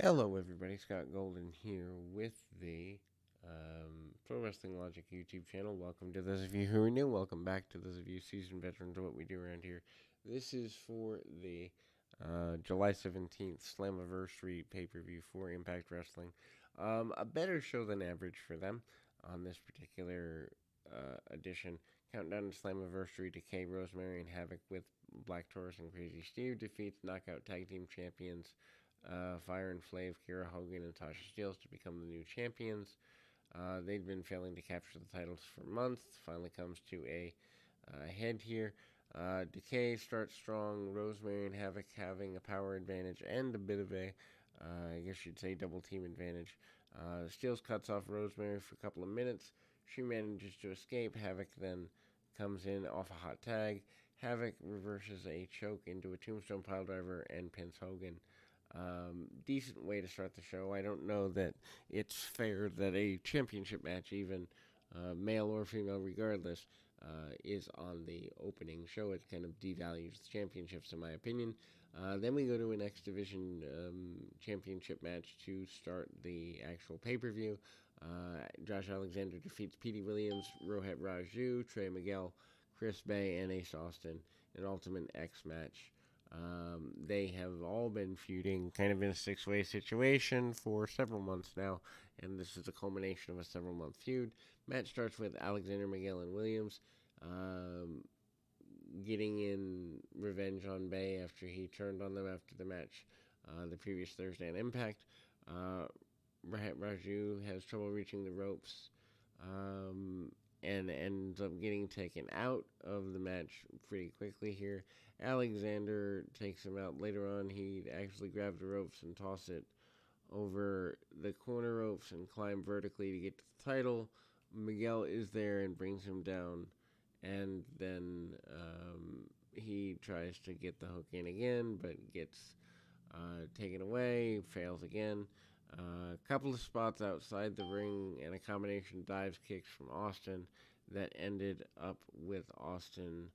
Hello, everybody. Scott Golden here with the Pro Wrestling Logic YouTube channel. Welcome to those of you who are new. Welcome back to those of you seasoned veterans of what we do around here. This is for the July 17th Slammiversary pay per view for Impact Wrestling. A better show than average for them on this particular edition. Countdown to Slammiversary. Decay, Rosemary, and Havoc with Black Taurus and Crazy Steve defeats Knockout Tag Team Champions Fire and Flav, Kira Hogan, and Tasha Steelz to become the new champions. They'd been failing to capture the titles for months. Finally comes to a head here. Decay starts strong. Rosemary and Havoc having a power advantage and a bit of a, I guess you'd say, double team advantage. Steelz cuts off Rosemary for a couple of minutes. She manages to escape. Havoc then comes in off a hot tag. Havoc reverses a choke into a tombstone piledriver and pins Hogan. Decent way to start the show. I don't know that it's fair that a championship match, even male or female, regardless, is on the opening show. It kind of devalues the championships, in my opinion. Then we go to an X Division championship match to start the actual pay per view. Josh Alexander defeats Petey Williams, Rohit Raju, Trey Miguel, Chris Bay, and Ace Austin in an Ultimate X match. They have all been feuding kind of in a six-way situation for several months now, and this is the culmination of a several-month feud. Match starts with Alexander, Miguel, and Williams getting in revenge on Bay after he turned on them after the match the previous Thursday on Impact. Raju has trouble reaching the ropes and ends up getting taken out of the match pretty quickly here. Alexander takes him out later on. He actually grabs the ropes and toss it over the corner ropes and climb vertically to get to the title. Miguel is there and brings him down, and then he tries to get the hook in again, but gets taken away, fails again. A couple of spots outside the ring and a combination dives kicks from Austin that ended up with Austin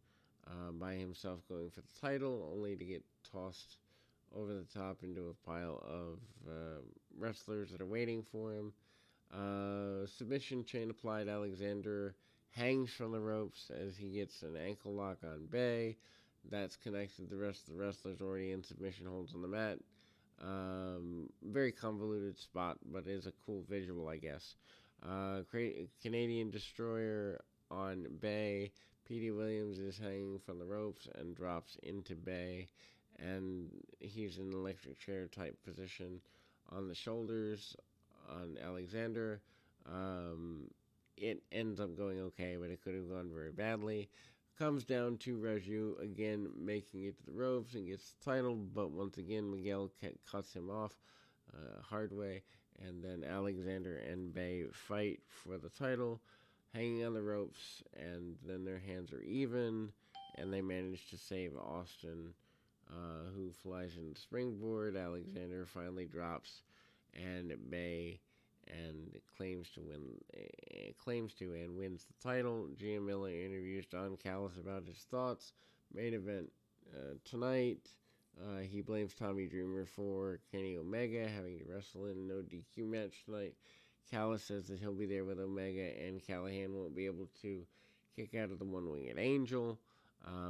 by himself going for the title, only to get tossed over the top into a pile of wrestlers that are waiting for him. Submission chain applied. Alexander hangs from the ropes as he gets an ankle lock on Bay. That's connected. The rest of the wrestlers already in submission holds on the mat. Very convoluted spot, but is a cool visual, I guess. Canadian Destroyer on Bay. Petey Williams is hanging from the ropes and drops into Bay, and he's in an electric chair type position on the shoulders on Alexander. It ends up going okay, but it could have gone very badly. Comes down to Raju again making it to the ropes and gets the title, but once again Miguel cuts him off hard way, and then Alexander and Bay fight for the title, hanging on the ropes, and then their hands are even, and they manage to save Austin, who flies in the springboard. Alexander finally drops, and Bay and claims to and wins the title. Gia Miller interviews Don Callis about his thoughts. Main event tonight. He blames Tommy Dreamer for Kenny Omega having to wrestle in a no DQ match tonight. Callis says that he'll be there with Omega, and Callahan won't be able to kick out of the one-winged angel.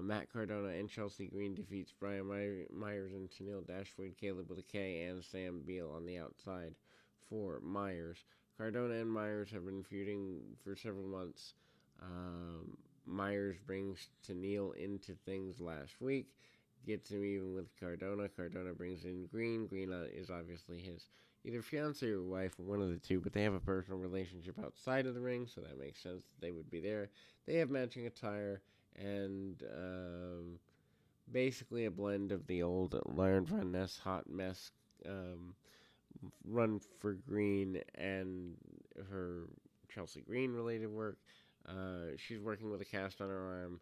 Matt Cardona and Chelsea Green defeats Brian Myers and Tennille Dashwood, Caleb with a K, and Sam Beal on the outside for Myers. Cardona and Myers have been feuding for several months. Myers brings Tennille into things last week, gets him even with Cardona. Cardona brings in Green. Green is obviously his either fiance or wife, one of the two, but they have a personal relationship outside of the ring, so that makes sense that they would be there. They have matching attire and basically a blend of the old Lauren Von Ness hot mess run for Green and her Chelsea Green related work. She's working with a cast on her arm.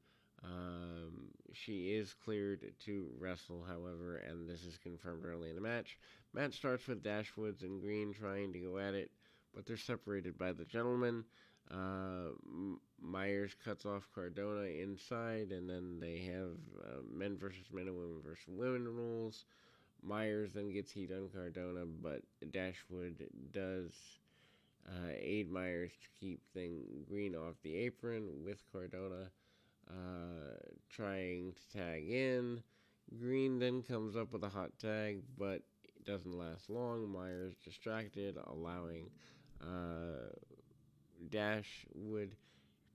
She is cleared to wrestle, however, and this is confirmed early in the match. Match starts with Dashwoods and Green trying to go at it, but they're separated by the gentleman. Myers cuts off Cardona inside, and then they have men versus men and women versus women rules. Myers then gets heat on Cardona, but Dashwood does aid Myers to keep Green off the apron with Cardona trying to tag in. Green then comes up with a hot tag, but it doesn't last long. Myers distracted, allowing Dashwood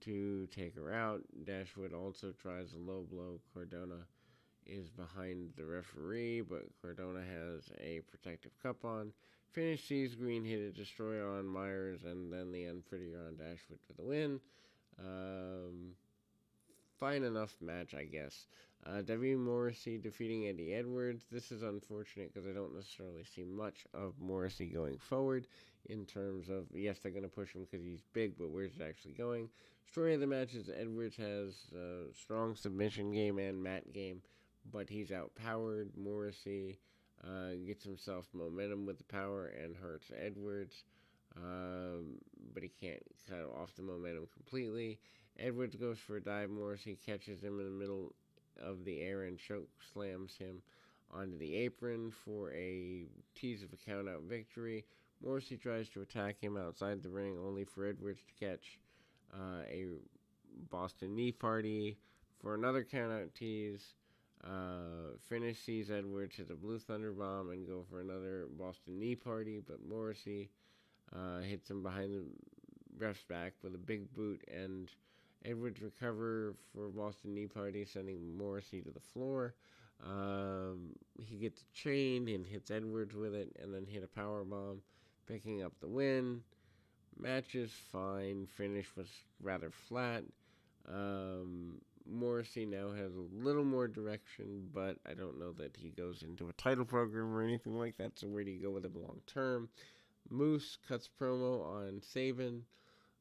to take her out. Dashwood also tries a low blow. Cardona is behind the referee, but Cardona has a protective cup on. Finish sees Green hit a destroyer on Myers, and then the unprettier on Dashwood for the win. Fine enough match, I guess. W. Morrissey defeating Eddie Edwards. This is unfortunate because I don't necessarily see much of Morrissey going forward in terms of, yes, they're going to push him because he's big, but where's it actually going? Story of the match is Edwards has a strong submission game and mat game, but he's outpowered. Morrissey gets himself momentum with the power and hurts Edwards, but he can't cut off the momentum completely. Edwards goes for a dive. Morrissey catches him in the middle of the air and choke slams him onto the apron for a tease of a count-out victory. Morrissey tries to attack him outside the ring, only for Edwards to catch a Boston Knee Party for another count-out tease. Finish sees Edwards hit a Blue Thunder Bomb and go for another Boston Knee Party, but Morrissey hits him behind the ref's back with a big boot, and Edwards recover for Boston Knee Party, sending Morrissey to the floor. He gets a chain and hits Edwards with it, and then hit a power bomb, picking up the win. Match is fine. Finish was rather flat. Morrissey now has a little more direction, but I don't know that he goes into a title program or anything like that, so where do you go with him long term? Moose cuts promo on Sabin,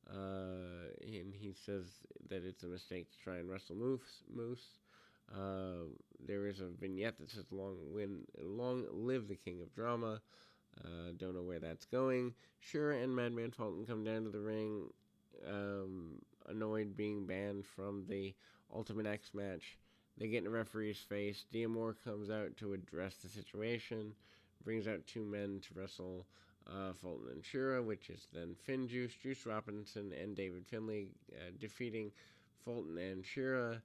and he says that it's a mistake to try and wrestle Moose. There is a vignette that says long live the King of Drama. Don't know where that's going. Shura and Madman Fulton come down to the ring, annoyed being banned from the Ultimate X match. They get in the referee's face. D'Amore comes out to address the situation, brings out two men to wrestle Fulton and Shura, which is then Juice Robinson, and David Finlay defeating Fulton and Shura.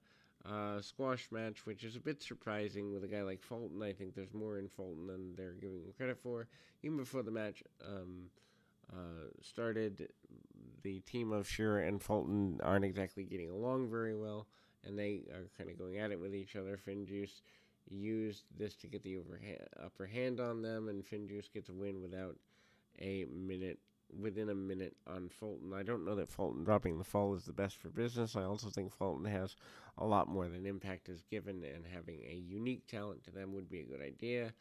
Squash match, which is a bit surprising with a guy like Fulton. I think there's more in Fulton than they're giving him credit for. Even before the match started, the team of Shura and Fulton aren't exactly getting along very well, and they are kind of going at it with each other. Finjuice used this to get the upper hand on them, and Finjuice gets a win within a minute on Fulton. I don't know that Fulton dropping the fall is the best for business. I also think Fulton has a lot more than Impact has given, and having a unique talent to them would be a good idea.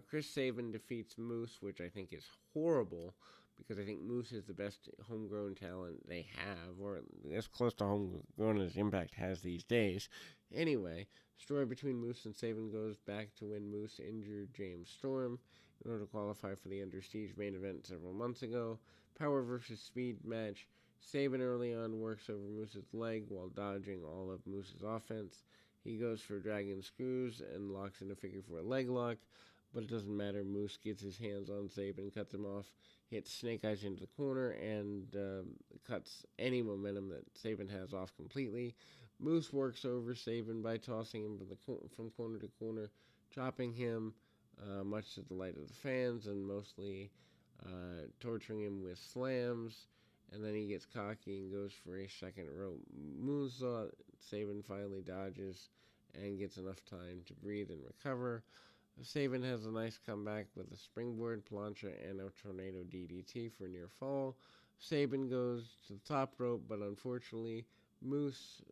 Chris Sabin defeats Moose, which I think is horrible, because I think Moose is the best homegrown talent they have, or as close to homegrown as Impact has these days. Anyway, story between Moose and Sabin goes back to when Moose injured James Storm in order to qualify for the Under Siege main event several months ago. Power versus speed match. Sabin early on works over Moose's leg while dodging all of Moose's offense. He goes for dragon screws and locks in a figure 4 leg lock, but it doesn't matter. Moose gets his hands on Sabin, cuts him off, hits Snake Eyes into the corner, and cuts any momentum that Sabin has off completely. Moose works over Sabin by tossing him from corner to corner, chopping him, much to the delight of the fans, and mostly torturing him with slams. And then he gets cocky and goes for a second rope moonsault. Sabin finally dodges and gets enough time to breathe and recover. Sabin has a nice comeback with a springboard plancha and a tornado DDT for near fall. Sabin goes to the top rope, but unfortunately Moose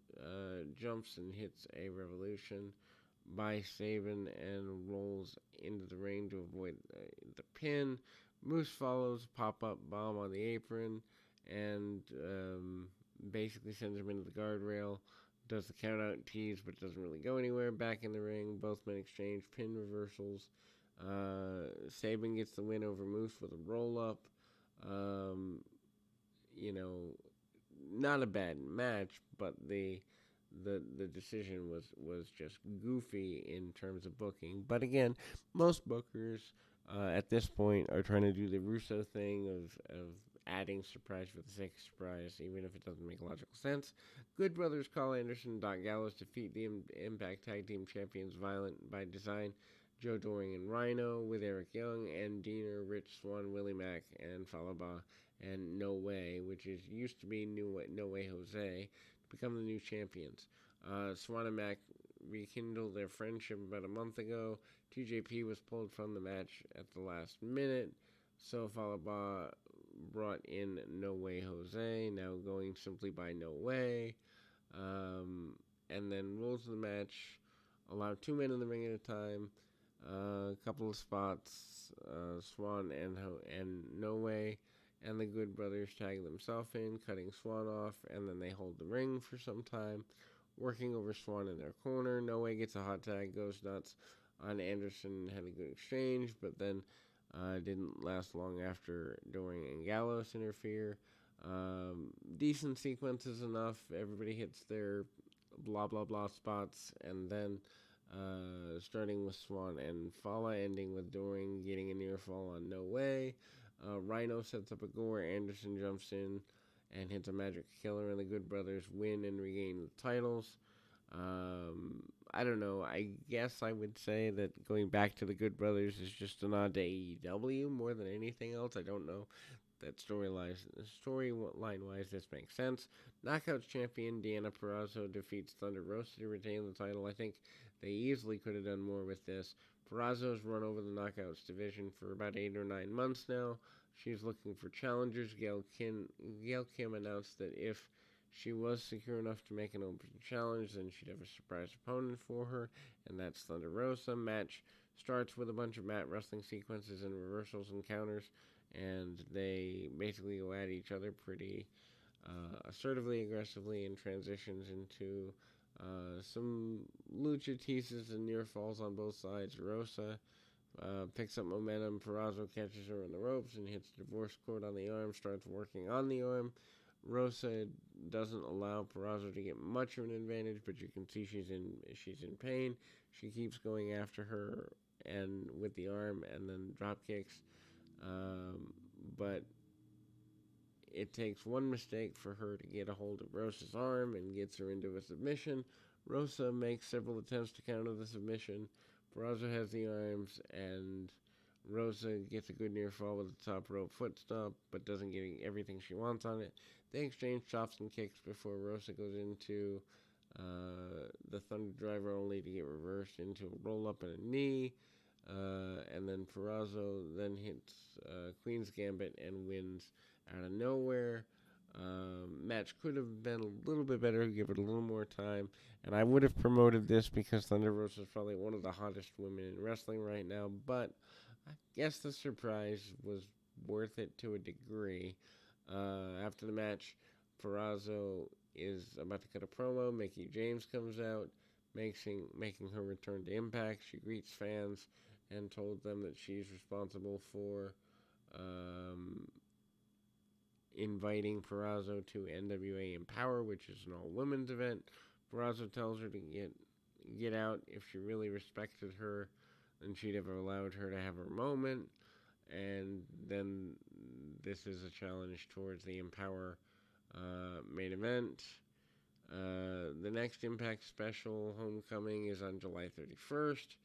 jumps and hits a revolution by Sabin and rolls into the ring to avoid the pin. Moose follows pop-up bomb on the apron and basically sends him into the guardrail. Does the count-out tease, but doesn't really go anywhere. Back in the ring, both men exchange pin reversals. Sabin gets the win over Moose with a roll-up. Not a bad match, but the the decision was just goofy in terms of booking. But again, most bookers at this point are trying to do the Russo thing of adding surprise for the sake of surprise, even if it doesn't make logical sense. Good Brothers Carl Anderson and Doc Gallows defeat the Impact Tag Team Champions Violent by Design, Joe Doring and Rhino, with Eric Young and Diener, Rich Swann, Willie Mack, and Falaba, and No Way, which used to be No Way Jose, to become the new champions. Swann and Mack rekindled their friendship about a month ago. TJP was pulled from the match at the last minute, so Falaba brought in No Way Jose, now going simply by No Way. And then rules of the match allow 2 men in the ring at a time. A couple of spots, Swann and No Way and the Good Brothers tag themselves in, cutting Swann off, and then they hold the ring for some time, working over Swann in their corner. No Way gets a hot tag, goes nuts on Anderson, had a good exchange, but then didn't last long after Doring and Gallows interfere. Decent sequences enough. Everybody hits their blah blah blah spots, and then starting with Swann and Fala, ending with Doring getting a near fall on No Way. Rhino sets up a go where Anderson jumps in and hits a magic killer, and the Good Brothers win and regain the titles. I don't know. I guess I would say that going back to the Good Brothers is just a nod to AEW more than anything else. I don't know that storyline wise this makes sense. Knockouts champion Deonna Purrazzo defeats Thunder Rosa to retain the title. I think they easily could have done more with this. Purrazzo's run over the Knockouts division for about 8 or 9 months now. She's looking for challengers. Gail Kim announced that if she was secure enough to make an open challenge, then she'd have a surprise opponent for her, and that's Thunder Rosa. Match starts with a bunch of mat wrestling sequences and reversals and counters, and they basically go at each other pretty assertively, aggressively, and transitions into some lucha teases and near falls on both sides. Rosa picks up momentum. Purrazzo catches her on the ropes and hits the divorce cord on the arm, starts working on the arm. Rosa doesn't allow Purrazzo to get much of an advantage, but you can see she's in pain. She keeps going after her and with the arm, and then drop kicks. But it takes one mistake for her to get a hold of Rosa's arm and gets her into a submission. Rosa makes several attempts to counter the submission. Purrazzo has the arms, and Rosa gets a good near fall with a top rope foot stomp, but doesn't get everything she wants on it. They exchange chops and kicks before Rosa goes into the Thunder Driver, only to get reversed into a roll up and a knee. And then Purrazzo then hits Queen's Gambit and wins out of nowhere. Match could have been a little bit better, give it a little more time, and I would have promoted this because Thunder Rosa is probably one of the hottest women in wrestling right now, but I guess the surprise was worth it to a degree. After the match, Purrazzo is about to cut a promo. Mickie James comes out, making her return to Impact. She greets fans and told them that she's responsible for inviting Purrazzo to NWA Empower, which is an all-women's event. Purrazzo tells her to get out. If she really respected her, then she'd have allowed her to have her moment. And then this is a challenge towards the Empower main event. The next Impact special, Homecoming, is on July 31st.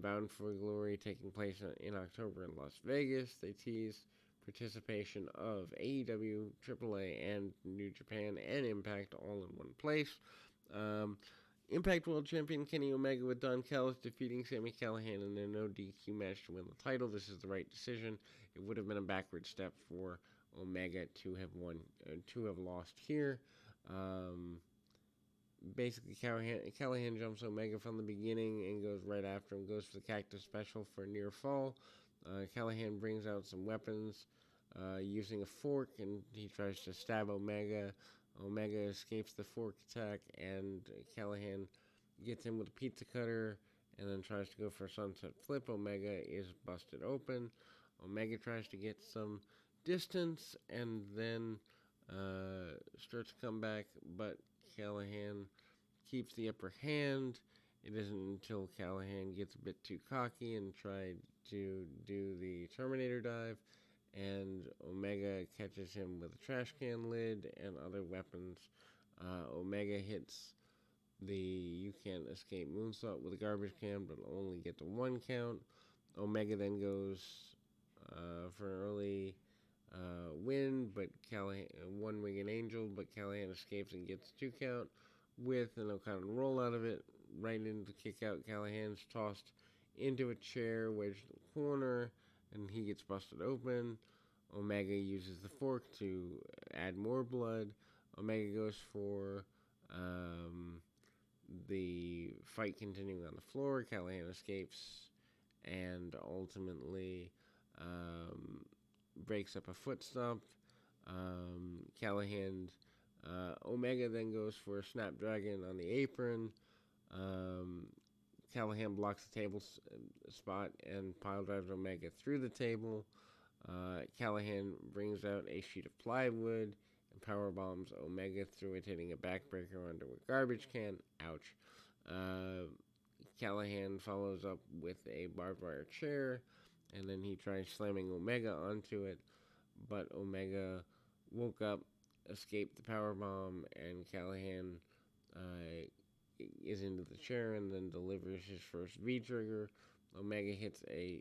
Bound for Glory taking place in October in Las Vegas. They tease participation of AEW, AAA, and New Japan and Impact all in one place. Impact World Champion Kenny Omega with Don Callis defeating Sami Callihan in a no DQ match to win the title. This is the right decision. It would have been a backward step for Omega to have lost here. Basically, Callihan jumps Omega from the beginning and goes right after him, goes for the Cactus Special for a near fall. Callihan brings out some weapons using a fork, and he tries to stab Omega. Omega escapes the fork attack, and Callihan gets him with a pizza cutter and then tries to go for a sunset flip. Omega is busted open. Omega tries to get some distance and then starts to come back, but Callihan keeps the upper hand. It isn't until Callahan gets a bit too cocky and tried to do the Terminator dive, and Omega catches him with a trash can lid and other weapons. Omega hits the You Can't Escape moonsault with a garbage can, but only get to 1 count. Omega then goes for an early win, but Callahan, one winged angel, but Callahan escapes and gets 2 count with an O'Connor roll out of it, right into the kick out. Callahan's tossed into a chair, wedged in the corner, and he gets busted open. Omega uses the fork to add more blood. Omega goes for the fight continuing on the floor. Callahan escapes and ultimately breaks up a foot stomp. Omega then goes for a Snapdragon on the apron. Callahan blocks the table spot and pile drives Omega through the table. Callahan brings out a sheet of plywood and power bombs Omega through it, hitting a backbreaker under a garbage can. Ouch. Callahan follows up with a barbed wire chair, and then he tries slamming Omega onto it, but Omega woke up, escaped the power bomb, and Callahan is into the chair and then delivers his first V-trigger. Omega hits a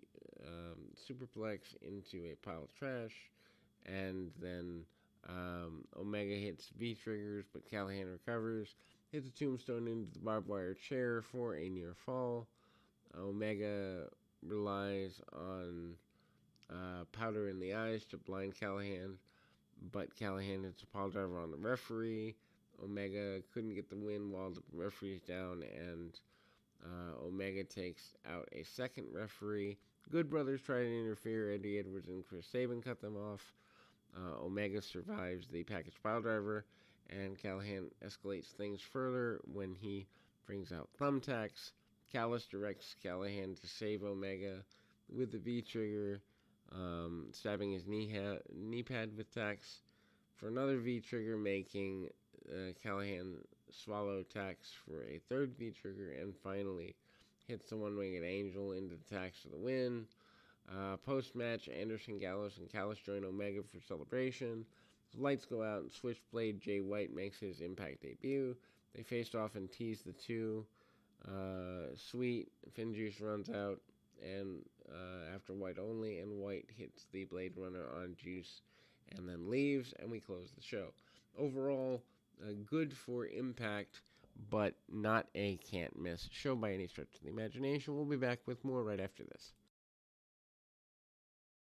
superplex into a pile of trash, and then Omega hits V-triggers, but Callahan recovers, hits a tombstone into the barbed wire chair for a near fall. Omega relies on powder in the eyes to blind Callahan, but Callahan hits a pile driver on the referee. Omega couldn't get the win while the referee's down, and Omega takes out a second referee. Good Brothers try to interfere. Eddie Edwards and Chris Sabin cut them off. Omega survives the package pile driver, and Callahan escalates things further when he brings out thumbtacks. Callis directs Callahan to save Omega with the V-trigger, stabbing his knee pad with tacks for another V-trigger, making Callahan swallow tacks for a third V-trigger, and finally hits the one-winged angel into the tacks for the win. Post-match, Anderson, Gallows, and Callis join Omega for celebration. The lights go out, and Switchblade Jay White makes his Impact debut. They faced off and teased the two. Sweet, Finjuice runs out, and after White only, and White hits the Blade Runner on Juice and then leaves, and we close the show. Overall, good for Impact, but not a can't-miss show by any stretch of the imagination. We'll be back with more right after this.